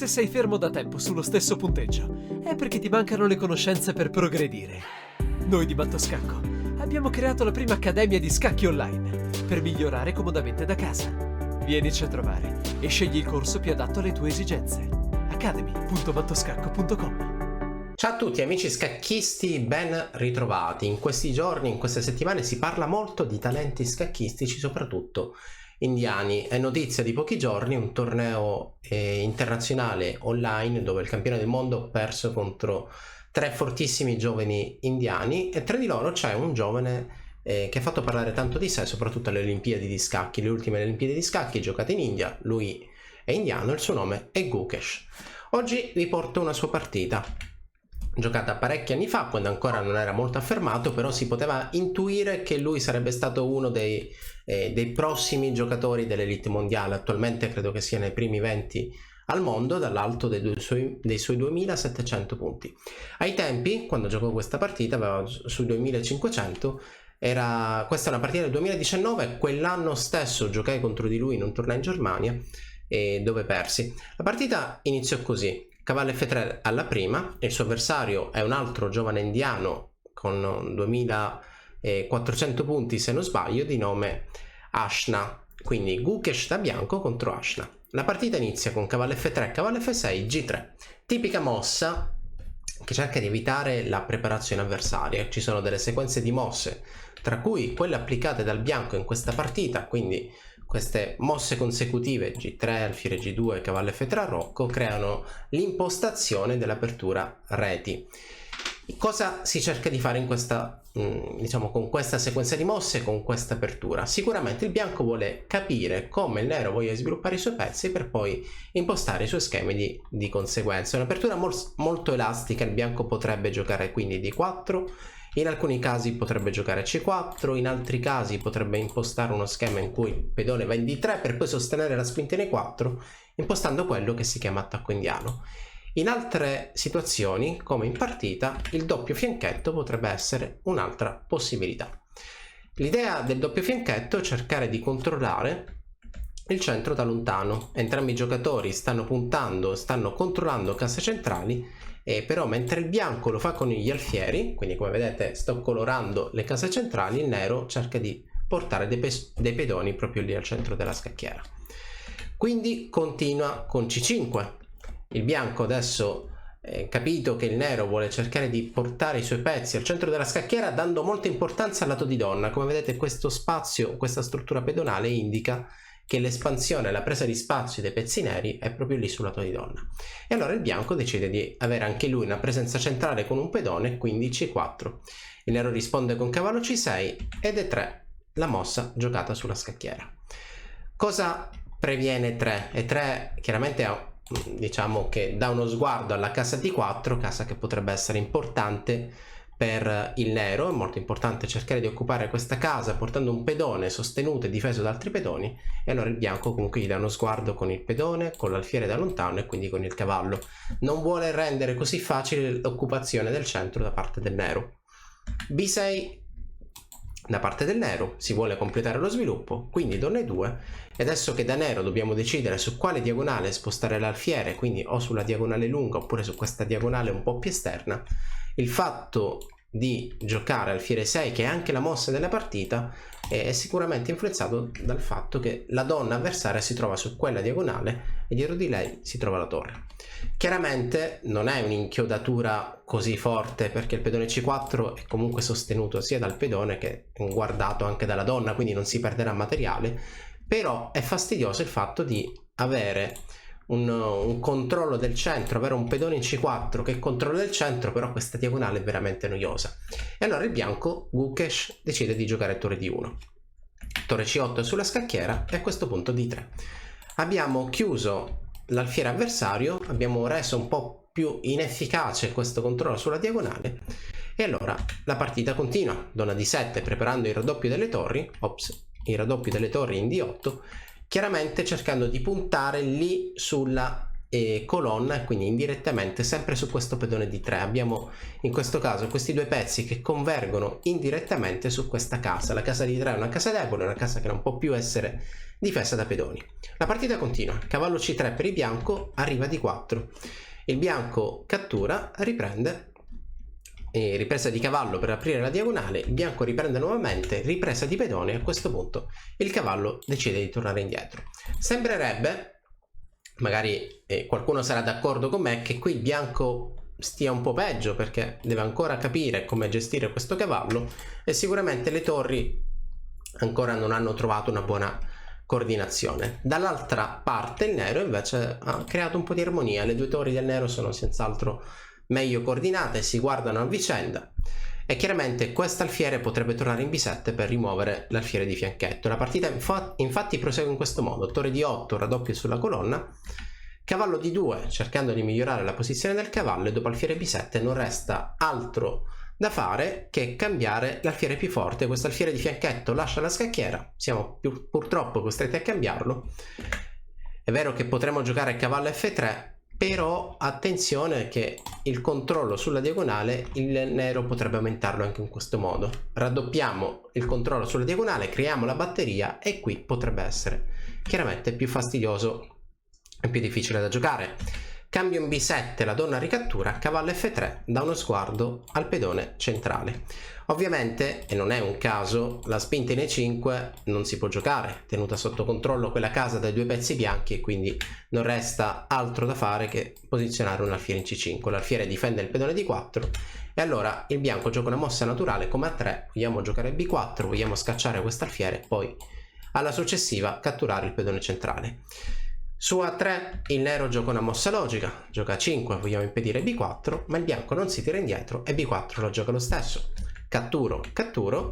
Se sei fermo da tempo sullo stesso punteggio, è perché ti mancano le conoscenze per progredire. Noi di Mattoscacco abbiamo creato la prima accademia di scacchi online per migliorare comodamente da casa. Vienici a trovare e scegli il corso più adatto alle tue esigenze. academy.mattoscacco.com. Ciao a tutti amici scacchisti, ben ritrovati. In questi giorni, in queste settimane si parla molto di talenti scacchistici, soprattutto indiani. È notizia di pochi giorni un torneo internazionale online dove il campione del mondo ha perso contro tre fortissimi giovani indiani e tra di loro c'è un giovane che ha fatto parlare tanto di sé, soprattutto alle Olimpiadi di scacchi, le ultime Olimpiadi di scacchi giocate in India. Lui è indiano, il suo nome è Gukesh. Oggi vi porto una sua partita giocata parecchi anni fa, quando ancora non era molto affermato, però si poteva intuire che lui sarebbe stato uno dei prossimi giocatori dell'elite mondiale. Attualmente credo che sia nei primi 20 al mondo, dall'alto dei suoi 2700 punti. Ai tempi, quando giocò questa partita, aveva sui 2500. Questa è una partita del 2019, quell'anno stesso giocai contro di lui in un torneo in Germania, dove persi. La partita iniziò così: cavallo F3 alla prima, il suo avversario è un altro giovane indiano con 2400 punti se non sbaglio, di nome Ashna, quindi Gukesh da bianco contro Ashna. La partita inizia con cavallo F3, cavallo F6, G3, tipica mossa che cerca di evitare la preparazione avversaria. Ci sono delle sequenze di mosse, tra cui quelle applicate dal bianco in questa partita, quindi queste mosse consecutive G3, alfiere G2, cavallo F3 a Rocco creano l'impostazione dell'apertura reti. Cosa si cerca di fare in questa, con questa sequenza di mosse, con questa apertura? Sicuramente il bianco vuole capire come il nero voglia sviluppare i suoi pezzi per poi impostare i suoi schemi di conseguenza. È un'apertura molto elastica, il bianco potrebbe giocare quindi D4, in alcuni casi potrebbe giocare C4, in altri casi potrebbe impostare uno schema in cui il pedone va in D3 per poi sostenere la spinta in E4, impostando quello che si chiama attacco indiano. In altre situazioni, come in partita, il doppio fianchetto potrebbe essere un'altra possibilità. L'idea del doppio fianchetto è cercare di controllare il centro da lontano. Entrambi i giocatori stanno puntando, stanno controllando casse centrali, però mentre il bianco lo fa con gli alfieri, quindi come vedete sto colorando le case centrali, il nero cerca di portare dei pedoni proprio lì al centro della scacchiera. Quindi continua con C5. Il bianco adesso capito che il nero vuole cercare di portare i suoi pezzi al centro della scacchiera, dando molta importanza al lato di donna. Come vedete questo spazio, questa struttura pedonale indica che l'espansione e la presa di spazio dei pezzi neri è proprio lì sul lato di donna. E allora il bianco decide di avere anche lui una presenza centrale con un pedone, quindi C4. Il nero risponde con cavallo C6 ed E3, la mossa giocata sulla scacchiera. Cosa previene E3? E3 chiaramente diciamo che dà uno sguardo alla casa D4, casa che potrebbe essere importante per il nero. È molto importante cercare di occupare questa casa portando un pedone sostenuto e difeso da altri pedoni, e allora il bianco comunque gli dà uno sguardo con il pedone, con l'alfiere da lontano e quindi con il cavallo. Non vuole rendere così facile l'occupazione del centro da parte del nero. B6 da parte del nero, si vuole completare lo sviluppo, quindi donna E2, e adesso che da nero dobbiamo decidere su quale diagonale spostare l'alfiere, quindi o sulla diagonale lunga oppure su questa diagonale un po' più esterna. Il fatto di giocare alfiere 6, che è anche la mossa della partita, è sicuramente influenzato dal fatto che la donna avversaria si trova su quella diagonale e dietro di lei si trova la torre. Chiaramente non è un'inchiodatura così forte, perché il pedone C4 è comunque sostenuto sia dal pedone che guardato anche dalla donna, quindi non si perderà materiale, però è fastidioso il fatto di avere un controllo del centro, avere un pedone in C4 che controlla il centro, però questa diagonale è veramente noiosa. E allora il bianco, Gukesh, decide di giocare torre D1, torre C8 sulla scacchiera e a questo punto D3. Abbiamo chiuso l'alfiere avversario, abbiamo reso un po' più inefficace questo controllo sulla diagonale, e allora la partita continua. Donna D7 preparando il raddoppio delle torri, il raddoppio delle torri in D8, chiaramente cercando di puntare lì sulla colonna e quindi indirettamente sempre su questo pedone di 3 abbiamo in questo caso questi due pezzi che convergono indirettamente su questa casa. La casa di 3 è una casa debole, una casa che non può più essere difesa da pedoni. La partita continua, cavallo C3 per il bianco, arriva D4, il bianco cattura, riprende, ripresa di cavallo per aprire la diagonale, il bianco riprende nuovamente, ripresa di pedone e a questo punto il cavallo decide di tornare indietro. Sembrerebbe, magari qualcuno sarà d'accordo con me, che qui il bianco stia un po' peggio perché deve ancora capire come gestire questo cavallo e sicuramente le torri ancora non hanno trovato una buona coordinazione. Dall'altra parte il nero invece ha creato un po' di armonia, le due torri del nero sono senz'altro meglio coordinate, si guardano a vicenda e chiaramente quest'alfiere potrebbe tornare in B7 per rimuovere l'alfiere di fianchetto. La partita infatti prosegue in questo modo: torre di 8, raddoppio sulla colonna, cavallo di 2 cercando di migliorare la posizione del cavallo e dopo alfiere B7 non resta altro da fare che cambiare l'alfiere più forte. Questo alfiere di fianchetto lascia la scacchiera, siamo purtroppo costretti a cambiarlo. È vero che potremmo giocare cavallo F3, però attenzione che il controllo sulla diagonale il nero potrebbe aumentarlo anche in questo modo. Raddoppiamo il controllo sulla diagonale, creiamo la batteria e qui potrebbe essere chiaramente più fastidioso e più difficile da giocare. Cambio in B7, la donna ricattura, cavallo F3, dà uno sguardo al pedone centrale. Ovviamente, e non è un caso, la spinta in E5 non si può giocare, tenuta sotto controllo quella casa dai due pezzi bianchi e quindi non resta altro da fare che posizionare un alfiere in C5. L'alfiere difende il pedone D4 e allora il bianco gioca una mossa naturale come A3, vogliamo giocare B4, vogliamo scacciare quest'alfiere e poi alla successiva catturare il pedone centrale. Su A3 il nero gioca una mossa logica, gioca A5, vogliamo impedire B4, ma il bianco non si tira indietro e B4 lo gioca lo stesso. Catturo, catturo,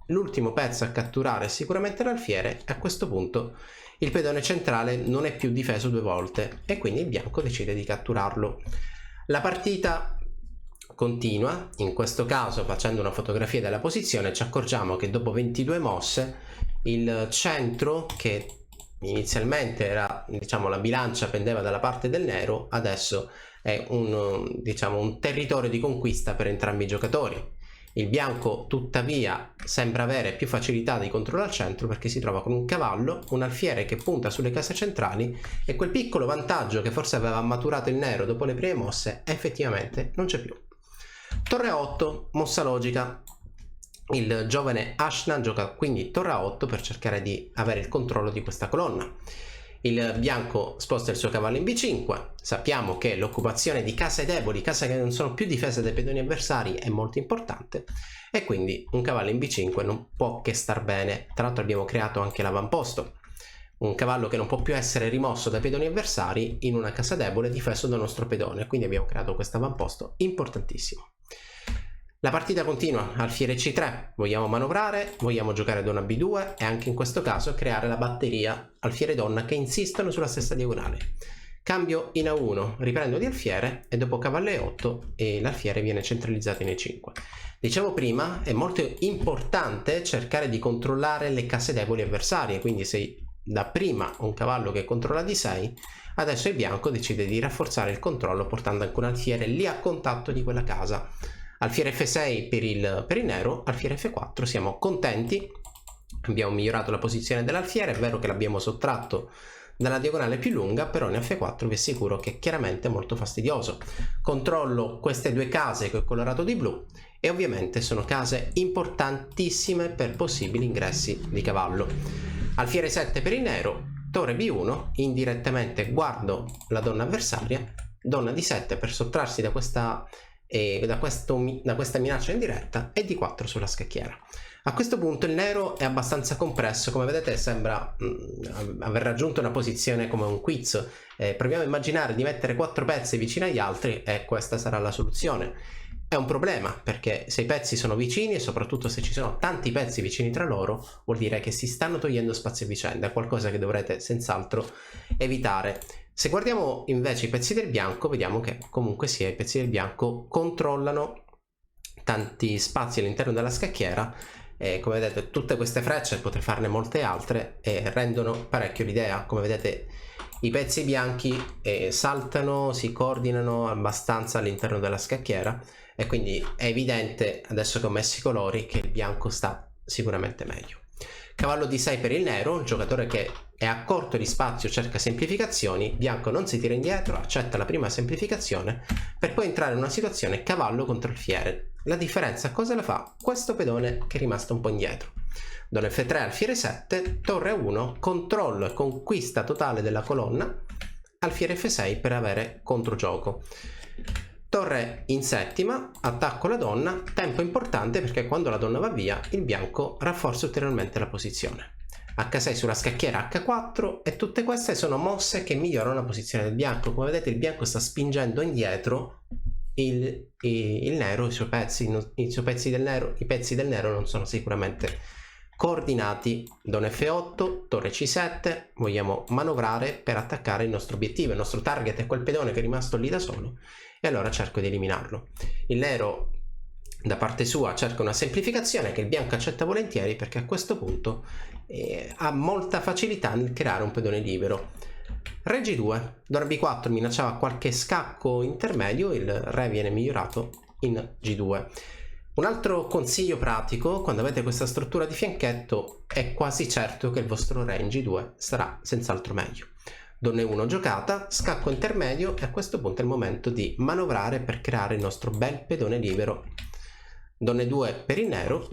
l'ultimo pezzo a catturare è sicuramente l'alfiere e a questo punto il pedone centrale non è più difeso due volte e quindi il bianco decide di catturarlo. La partita continua, in questo caso facendo una fotografia della posizione ci accorgiamo che dopo 22 mosse il centro, che inizialmente era, diciamo, la bilancia pendeva dalla parte del nero, adesso è un territorio di conquista per entrambi i giocatori. Il bianco tuttavia sembra avere più facilità di controllo al centro perché si trova con un cavallo, un alfiere che punta sulle case centrali e quel piccolo vantaggio che forse aveva maturato il nero dopo le prime mosse effettivamente non c'è più. Torre 8, mossa logica. Il giovane Ashna gioca quindi torre a 8 per cercare di avere il controllo di questa colonna. Il bianco sposta il suo cavallo in B5. Sappiamo che l'occupazione di case deboli, case che non sono più difese dai pedoni avversari, è molto importante e quindi un cavallo in B5 non può che star bene. Tra l'altro abbiamo creato anche l'avamposto, un cavallo che non può più essere rimosso dai pedoni avversari in una casa debole difeso dal nostro pedone, quindi abbiamo creato questo avamposto importantissimo. La partita continua, alfiere C3, vogliamo manovrare, vogliamo giocare donna B2 e anche in questo caso creare la batteria alfiere donna che insistono sulla stessa diagonale. Cambio in A1, riprendo di alfiere e dopo cavallo E8 e l'alfiere viene centralizzato in E5. Dicevo prima, è molto importante cercare di controllare le case deboli avversarie, quindi se da prima un cavallo che controlla D6, adesso il bianco decide di rafforzare il controllo portando anche un alfiere lì a contatto di quella casa. Alfiere F6 per il nero, alfiere F4, siamo contenti, abbiamo migliorato la posizione dell'alfiere, è vero che l'abbiamo sottratto dalla diagonale più lunga, però in F4 vi assicuro che è chiaramente molto fastidioso. Controllo queste due case che ho colorato di blu e ovviamente sono case importantissime per possibili ingressi di cavallo. Alfiere 7 per il nero, torre B1, indirettamente guardo la donna avversaria, donna D7 per sottrarsi da questa minaccia in diretta e D4 sulla scacchiera. A questo punto il nero è abbastanza compresso, come vedete sembra aver raggiunto una posizione come un quiz. Proviamo a immaginare di mettere 4 pezzi vicino agli altri e questa sarà la soluzione. È un problema perché se i pezzi sono vicini e soprattutto se ci sono tanti pezzi vicini tra loro vuol dire che si stanno togliendo spazio a vicenda, è qualcosa che dovrete senz'altro evitare. Se guardiamo invece i pezzi del bianco vediamo che comunque sia i pezzi del bianco controllano tanti spazi all'interno della scacchiera e come vedete tutte queste frecce, potrei farne molte altre, rendono parecchio l'idea. Come vedete I pezzi bianchi saltano, si coordinano abbastanza all'interno della scacchiera e quindi è evidente, adesso che ho messo i colori, che il bianco sta sicuramente meglio. Cavallo D6 per il nero, un giocatore che è a corto di spazio, cerca semplificazioni, bianco non si tira indietro, accetta la prima semplificazione per poi entrare in una situazione cavallo contro alfiere. La differenza cosa la fa? Questo pedone che è rimasto un po' indietro. Don F3 alfiere 7, torre 1, controllo e conquista totale della colonna, alfiere F6 per avere controgioco. Torre in settima, attacco la donna, tempo importante perché quando la donna va via il bianco rafforza ulteriormente la posizione. H6 sulla scacchiera, H4 e tutte queste sono mosse che migliorano la posizione del bianco. Come vedete il bianco sta spingendo indietro il nero, i pezzi del nero non sono sicuramente coordinati. Don F8, torre C7, vogliamo manovrare per attaccare il nostro obiettivo. Il nostro target è quel pedone che è rimasto lì da solo e allora cerco di eliminarlo. Il nero da parte sua cerca una semplificazione che il bianco accetta volentieri perché a questo punto ha molta facilità nel creare un pedone libero. Re G2, Don B4 minacciava qualche scacco intermedio, il re viene migliorato in G2. Un altro consiglio pratico, quando avete questa struttura di fianchetto, è quasi certo che il vostro re in G2 sarà senz'altro meglio. Donna E1 giocata, scacco intermedio e a questo punto è il momento di manovrare per creare il nostro bel pedone libero. Donna E2 per il nero,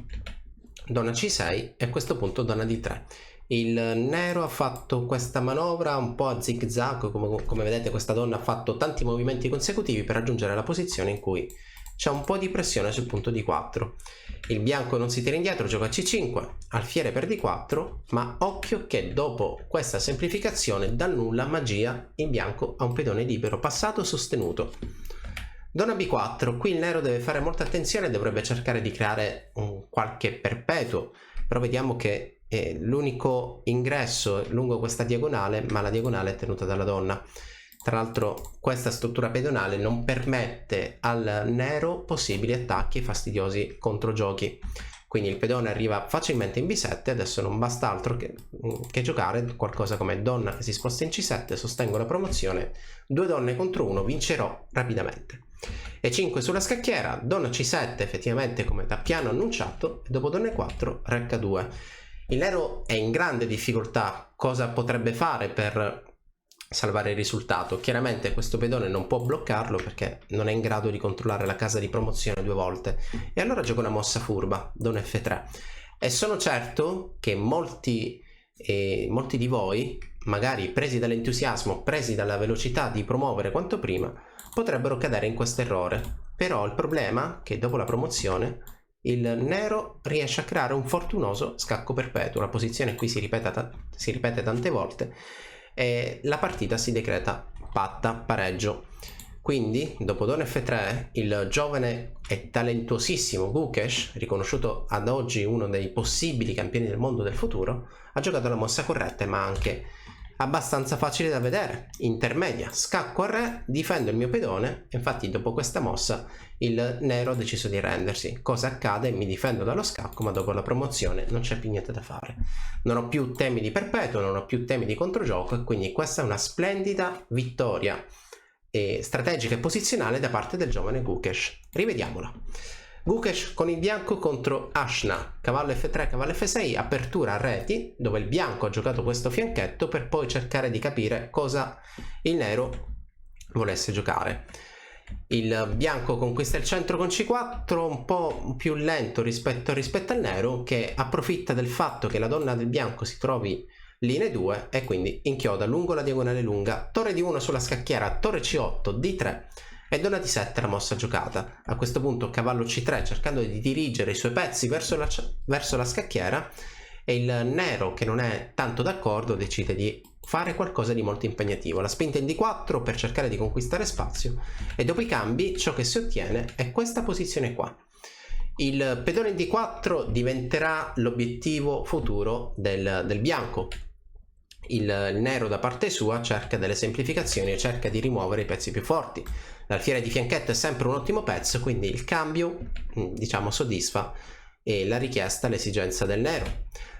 donna C6 e a questo punto donna D3. Il nero ha fatto questa manovra un po' a zig zag, come vedete questa donna ha fatto tanti movimenti consecutivi per raggiungere la posizione in cui c'è un po' di pressione sul punto D4. Il bianco non si tira indietro, gioca C5, alfiere per D4, ma occhio che dopo questa semplificazione dal nulla magia il bianco ha un pedone libero passato sostenuto. Donna B4, qui il nero deve fare molta attenzione, dovrebbe cercare di creare un qualche perpetuo, però vediamo che l'unico ingresso è lungo questa diagonale, ma la diagonale è tenuta dalla donna. Tra l'altro questa struttura pedonale non permette al nero possibili attacchi e fastidiosi controgiochi, quindi il pedone arriva facilmente in B7. Adesso non basta altro che giocare qualcosa come donna che si sposta in C7, sostengo la promozione, 2 donne contro 1, vincerò rapidamente. E5 sulla scacchiera, donna C7 effettivamente come da piano annunciato, e dopo donna E4 re H2. Il nero è in grande difficoltà, cosa potrebbe fare per salvare il risultato? Chiaramente questo pedone non può bloccarlo perché non è in grado di controllare la casa di promozione 2 volte e allora gioca una mossa furba, Don F3, e sono certo che molti di voi, magari presi dall'entusiasmo, presi dalla velocità di promuovere quanto prima, potrebbero cadere in questo errore. Però il problema è che dopo la promozione il nero riesce a creare un fortunoso scacco perpetuo, la posizione qui si ripete tante volte e la partita si decreta patta, pareggio. Quindi dopo Don F3 il giovane e talentuosissimo Gukesh, riconosciuto ad oggi uno dei possibili campioni del mondo del futuro, ha giocato la mossa corretta ma anche abbastanza facile da vedere, intermedia, scacco a re, difendo il mio pedone. Infatti dopo questa mossa il nero ha deciso di arrendersi. Cosa accade? Mi difendo dallo scacco, ma dopo la promozione non c'è più niente da fare, non ho più temi di perpetuo, non ho più temi di controgioco e quindi questa è una splendida vittoria strategica e posizionale da parte del giovane Gukesh. Rivediamola. Gukesh con il bianco contro Ashna, cavallo F3, cavallo F6, apertura a reti, dove il bianco ha giocato questo fianchetto per poi cercare di capire cosa il nero volesse giocare. Il bianco conquista il centro con C4, un po' più lento rispetto al nero, che approfitta del fatto che la donna del bianco si trovi linee 2 e quindi inchioda lungo la diagonale lunga. Torre D1 sulla scacchiera, torre C8, D3 e donna D7 la mossa giocata. A questo punto cavallo C3 cercando di dirigere i suoi pezzi verso la scacchiera e il nero, che non è tanto d'accordo, decide di fare qualcosa di molto impegnativo. La spinta in D4 per cercare di conquistare spazio e dopo i cambi ciò che si ottiene è questa posizione qua. Il pedone in D4 diventerà l'obiettivo futuro del bianco. Il nero da parte sua cerca delle semplificazioni e cerca di rimuovere i pezzi più forti. L'alfiere di fianchetto è sempre un ottimo pezzo, quindi il cambio diciamo soddisfa la richiesta, l'esigenza del nero.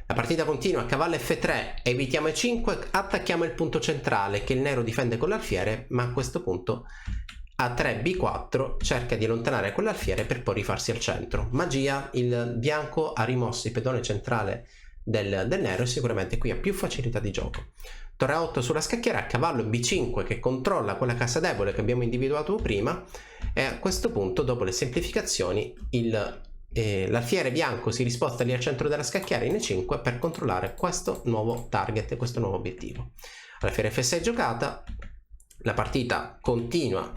La partita continua, cavallo F3, evitiamo E5, attacchiamo il punto centrale che il nero difende con l'alfiere, ma a questo punto A3 B4 cerca di allontanare quell'alfiere per poi rifarsi al centro. Magia, il bianco ha rimosso il pedone centrale del nero e sicuramente qui ha più facilità di gioco. Torre 8 sulla scacchiera, cavallo B5 che controlla quella casa debole che abbiamo individuato prima, e a questo punto, dopo le semplificazioni, l'alfiere bianco si risposta lì al centro della scacchiera in E5 per controllare questo nuovo target, questo nuovo obiettivo. Alfiere F6 giocata, la partita continua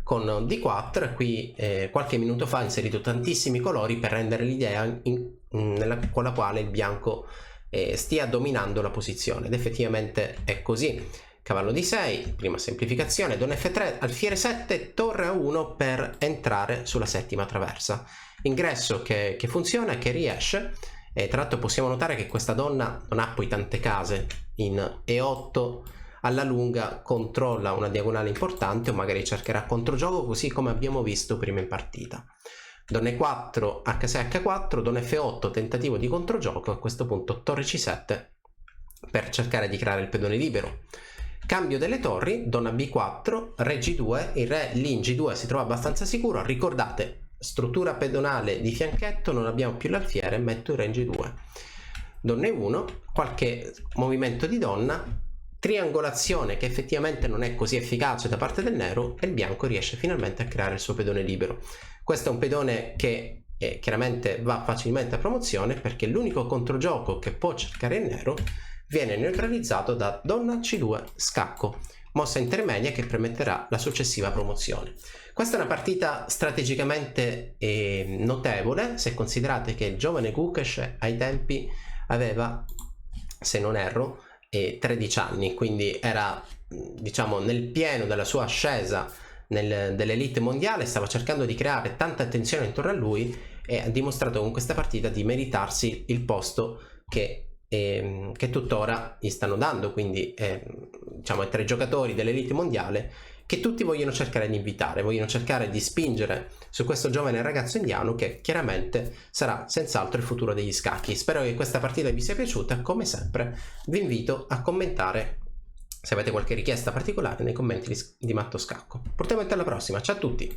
con D4 e qui qualche minuto fa ha inserito tantissimi colori per rendere l'idea con la quale il bianco stia dominando la posizione, ed effettivamente è così. Cavallo D6, prima semplificazione, Donna F3, alfiere 7, torre A1 per entrare sulla settima traversa. Ingresso che funziona e che riesce, e tra l'altro possiamo notare che questa donna non ha poi tante case. In E8 alla lunga controlla una diagonale importante o magari cercherà controgioco, così come abbiamo visto prima in partita. Donna E4, H6, H4, Donna F8, tentativo di controgioco, a questo punto torre C7 per cercare di creare il pedone libero. Cambio delle torri, Donna B4, Re G2, il re lì in G2 si trova abbastanza sicuro, ricordate, struttura pedonale di fianchetto, non abbiamo più l'alfiere, metto il re in G2. Donna E1, qualche movimento di donna, triangolazione che effettivamente non è così efficace da parte del nero e il bianco riesce finalmente a creare il suo pedone libero. Questo è un pedone che chiaramente va facilmente a promozione, perché l'unico controgioco che può cercare il nero viene neutralizzato da Donna C2 scacco, mossa intermedia che permetterà la successiva promozione. Questa è una partita strategicamente notevole, se considerate che il giovane Gukesh ai tempi aveva, se non erro, 13 anni, quindi era, diciamo, nel pieno della sua ascesa dell'elite mondiale, stava cercando di creare tanta attenzione intorno a lui e ha dimostrato con questa partita di meritarsi il posto che tuttora gli stanno dando, quindi diciamo ai 3 giocatori dell'elite mondiale che tutti vogliono cercare di invitare, vogliono cercare di spingere su questo giovane ragazzo indiano che chiaramente sarà senz'altro il futuro degli scacchi. Spero che questa partita vi sia piaciuta, come sempre vi invito a commentare se avete qualche richiesta particolare nei commenti di Matto Scacco. Portiamo alla prossima, ciao a tutti!